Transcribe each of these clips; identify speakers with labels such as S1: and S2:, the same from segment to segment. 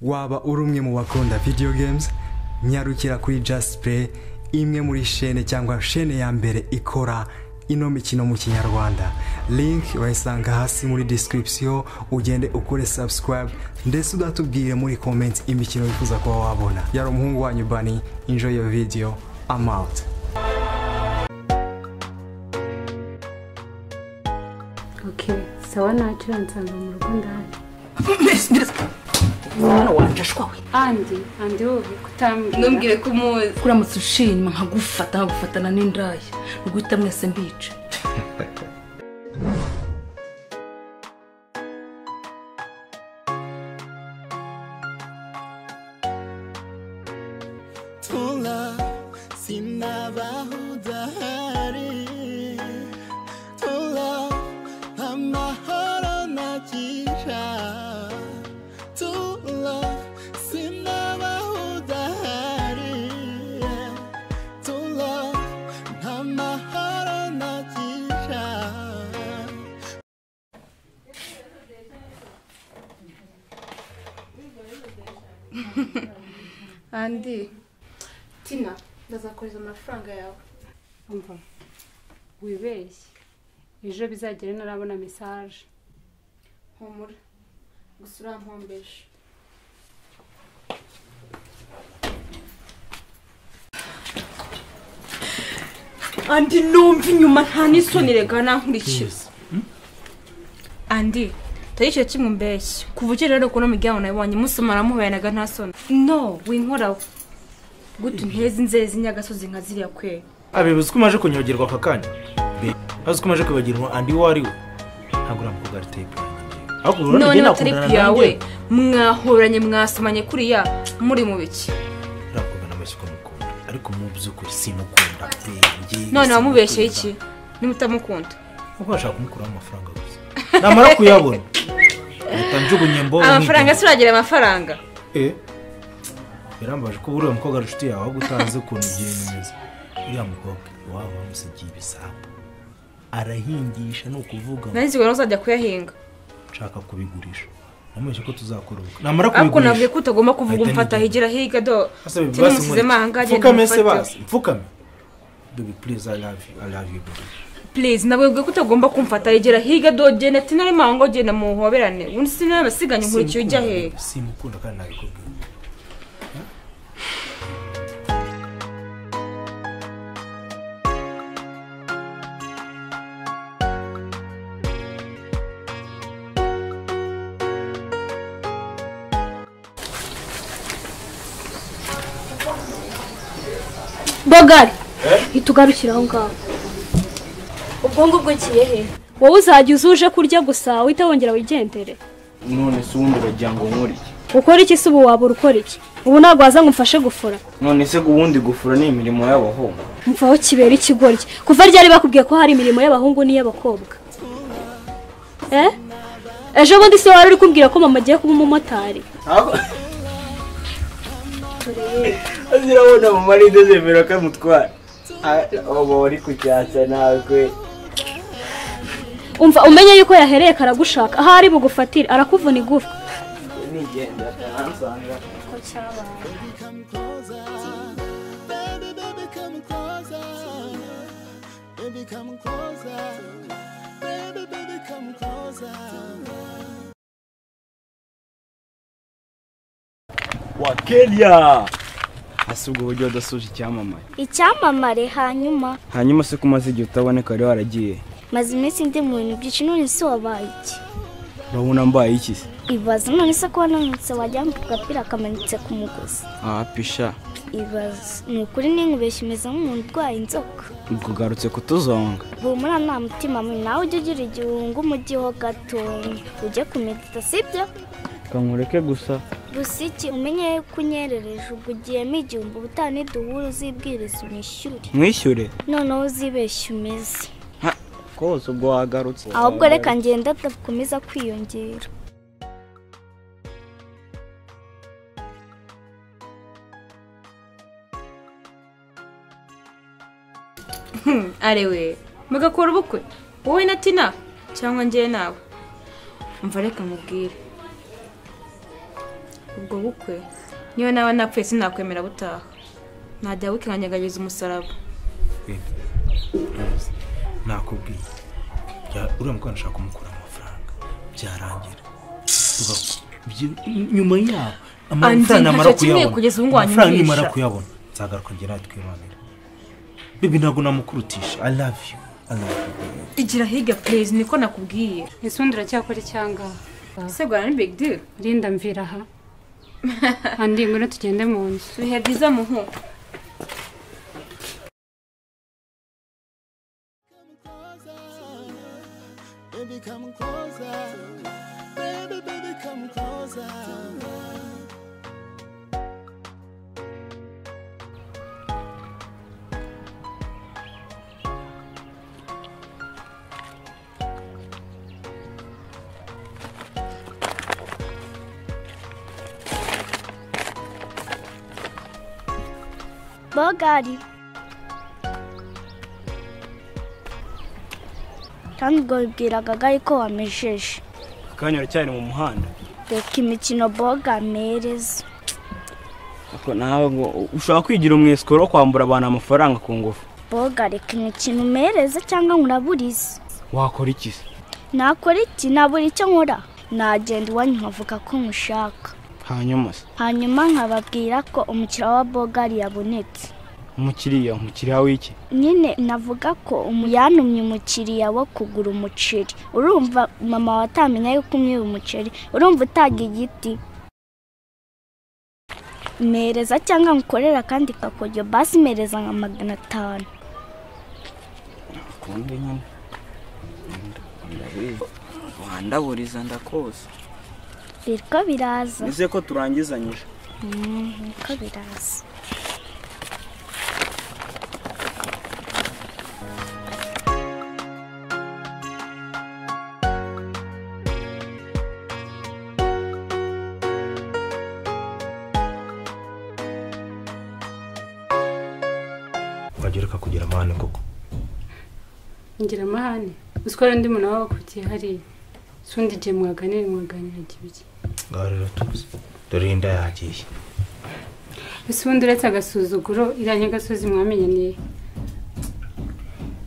S1: waba urumwe mu bakunda video games nyarukira kuri Just Play, imwe muri chaîne cyangwa chaîne ya mbere ikora ino mikino mu Kinyarwanda. Link wayisanga hasi muri description, ugende ukore subscribe ndetse udatubwire muri comment imikino wifuza kuba wabona. Yari umuhungu wanyu Bunny. Enjoy your video. I'm out.
S2: Okay, sawa ntacyo nsanga mu rugo ndahari.
S3: Mwana wanje ashwawe.
S2: Andi wowe kutambwira.
S3: Numbwire ko umuzi. Kuramutse ushima nkagufatana n'indaya. Nuguhita mwese mbica.
S4: Tola sinabahudahari. Tola amahoro nakisha. Tola sinabahudahari. Tola amahoro nakisha.
S3: Andi Tina, ndazakoreza amafaranga yawe.
S2: Umva. Wibeshye. Ejo bizagere narabona message.
S3: Humura. Gusa urampombeje. Andi numva inyuma nta n'isoni rega nankurikiza. Andi, tayicyo kimwe mbeshye. Kuvugira rero kuno mujyaho nabonye musoma namuhoyanaga nta soni. No, winkoraho. Gutu ntezi nzezi nyagasozi nkaziriya kwe.
S5: Abebuze ko umaje kunyogerwa akakanya. Azi ko umaje kwibagirwa Andi wari we. Ntabwo uramukobwa ari type yanjye. Ahubwo
S3: none batari yawe mwahoranye mwasomanye kuriya muri mu biki.
S5: Rakobwa n'amashyiko mukunda. Ariko mu by'ukuri simukunda pe.
S3: None wamubeshye iki? Nimutamukunda.
S5: Uko ashaka kumukuraho amafaranga gusa. Namara kuyabona. Utanjugunye mbo.
S3: Amafaranga suragira amafaranga.
S5: Birambaje ko buriya mukobwa ari inshuti yawe ahubwo utazi ukuntu ibintu bimeze. Uriya mukobwa waba wamusigiye ibisambo. Arahingisha no kuvuga.
S3: Nanzi ngo uzajya kuyahinga.
S5: Nshaka kubigurisha. Nameshe ko tuzakoruka. Namara kubigurisha.
S3: Ako navuye ko utagomba kuvuga umfata higira higa do. Timusize mahanga je.
S5: Mfukame se basi. Mfukame. Baby please I love you. I love you baby.
S3: Please nabwebwe ko utagomba kumfata higira higa do je nati nari mango je na muhoberane. Undi sinaba basiganye nkurikiye ujya he.
S5: Simukunda kandi nabikubwiye.
S6: Bogari itugarukira aho ngaho. Ubwongo bw'ikiye he? Wowe uzajya uzuje kurya gusa wita wongera wigendere.
S7: None se ubundi uragira ngo nkore iki?
S6: Ukora iki se ubu wabura ukora iki? Ubu ntabwo waza ngo mfashe gufura.
S7: None se ubundi gufura ni imirimo y'abahungu.
S6: Mfaho kibera ikigoryi. Kuva ryari bakubwiye ko hari imirimo y'abahungu n'iy'abakobwa? Ejo bundi se wari uri kumbwira ko mama agiye kuba umumotari.
S7: Azirabona mama ari ndezemera ko mutwara. Abo bari kucyatsa nawe.
S6: Umva umenye yuko yahereye karagushaka. Aho ari bugufatire arakuvuna igufa.
S7: Nigenda ansanga.
S6: Ko cyaba.
S4: Baby come closer. Baby come closer.
S7: Wakelia. Asubwo buryo dasoje icyamamare.
S8: Icyamamare
S7: Hanyuma se kumaze igihe utaboneka ari waragiye.
S8: Maze iminsi ndi mu bintu byinshi none se wabaye iki?
S7: Urabona mbaye iki se?
S8: Ibaza none se ko nanutse wajya mu gapira kamanitse ku mugozi.
S7: Pisha.
S8: Ibaza ni ukuri n'inkubeshya imeze nk'umuntu urwaye inzoka.
S7: Ugarutse kutuzonga.
S8: Humura nta mutima mubi nawe ujye ugira igihungu umujyiho gatonya. Ujye kumedita sibyo?
S7: Kankureke gusa.
S8: Gusa iki umenye ko unyerereje ubwo ugiyemo igihumbi ubutane duhura uzibwiriza unishyure.
S7: Mwishyure?
S8: Noneho uzibeshya umeze.
S7: Kose ubwo wagarutse.
S8: Ahubwo reka ngenda adakomeza kwiyongera.
S3: Arewe, mugakora ubukwe. Wowe na Tina cyangwa njye nawe. Umva reka mubwire. ubwo bukwe niyo nawe napfuye sinakwemera butaha najya wikanyagagiza umusaraba
S5: nakubwiye uriya mukobwa nshaka kumukura amafaranga byarangira nyuma yaho amafaranga amara kuyabona nzagaruka ngira twimanira bibi ntabwo namukurutisha I love you
S3: igira higa please niko nakubwiye
S2: ese undi uracyakora icyanga
S3: ese gwana ni big deal
S2: rinda mvira aha andi ngwino tugende mu nzu
S3: bihe byiza muhu
S4: Baby, come closer. Baby, baby, come closer.
S8: Bogari. Kandi ubwo bibwiraga gari ko wamejeje.
S7: Akanya cyane mu muhanda.
S8: Reka imikino boga mereza.
S7: Ako nawe ngo ushaka kwigira umwesiko kwambura abantu amafaranga ku ngufu.
S8: Boga reka imikino mereza cyangwa nkuraburize.
S7: Wakora iki se?
S8: Nakora iki nabura icyo nkora. Nagenda iwanyu nkavuga ko mushaka. Hanyuma nkababwira ko umukiriya wa Bogari yabonetse.
S7: Umukiriya w'iki?
S8: Nyine navuga ko yantumye umukiriya wo kugura umuceri. Urumva mama watamenya yuko umwiba umuceri. Urumva utaga igiti. Mereza cyangwa nkorera kandi kakojo basi mereza nka 500.
S7: Kunde nyine. Wandaburiza ndakoze.
S8: Birko biraza.
S7: Nize ko turangizanyije.
S8: Ko biraza.
S5: Wagereka kugira amahane koko.
S2: ngira amahane uswara ndi muntu wawe kugiye hari sundi je mwaganira gibiki
S5: Garira tuzi dore inda yagiye.
S2: Isundi uretse agasuzuguro iranye gasozi mwamenye niye.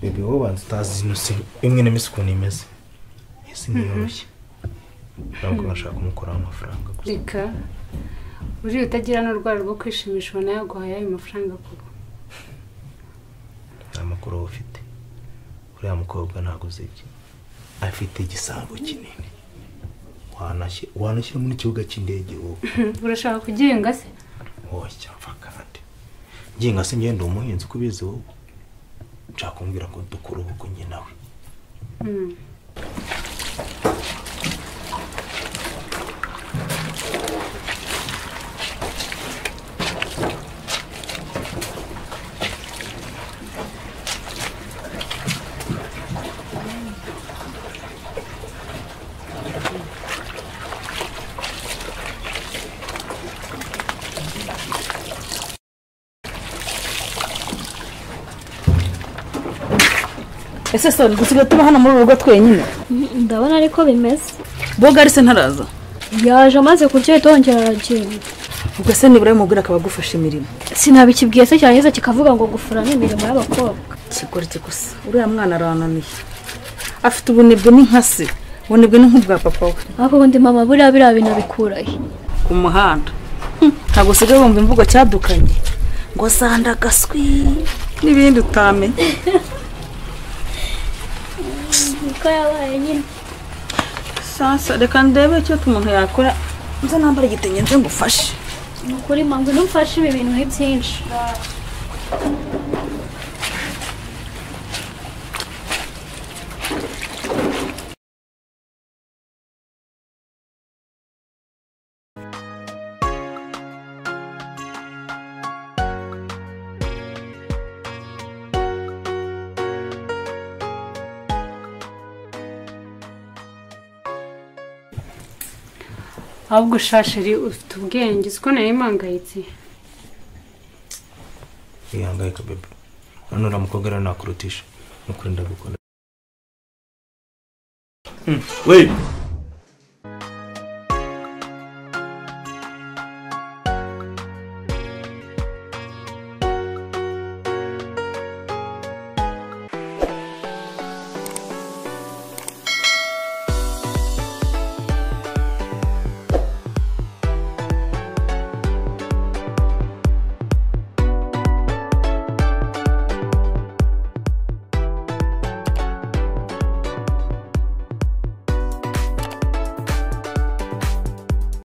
S5: Bibi wowe banza utazi nusi imwe n'imisuku nimeze. Ese niyoroshye. Ntabwo nashaka kumukora amafaranga gusa.
S2: Reka uri utagira n'urwaro rwo kwishimisha nayo guhaye ayo mafaranga kuko.
S5: Amakuru ufite. Uriya mukobwa ntago uzibye. Afite igisambo kinini. Wanashyira muri kibuga cy'indege wowe.
S2: Urashaka kugenga se?
S5: Oya cyapfa kandi. Nginga se ngende umuhinzi kubizi wowe. Nshaka kumbwira ngo dukuru uko njye nawe.
S9: Ese so gusiga tuba hano muri urugo twenyine.
S6: Ndabona ariko bimeze.
S9: Bogari se ntaraza.
S6: Yaje amaze kurya itongera aragenda.
S9: Ubwo se nibura mubwira akabagufasha imirimo.
S6: Sinabikibwiye se cyane kikavuga ngo gufura n'imirimo y'abakobwa.
S9: Kigora gusa. Uriya mwana arananiye. Afite ubunebwe n'inkase. Ubunebwe nk'ubwa papa we.
S6: Aho ndi mama buriya bintu bikurahe.
S9: Ku muhanda. Ntago sigaye bumva imvugo cyadukanye. Ngo sanda gaswi n'ibindi utamenye.
S6: Niko yabaye nyine.
S9: Sasa reka ndebe icyo umuntu yakora. Nza nambara igitenge nje ngufashe.
S6: Nukuri mangu numfashe ibi bintu byinshi.
S2: Ahubwo ushashiri ufite ubwenge siko nari mangayitse.
S5: Ihangayika bebe. Hano ramukobwa rero nakurutisha. Nukuri ndagukunda.
S7: Wait.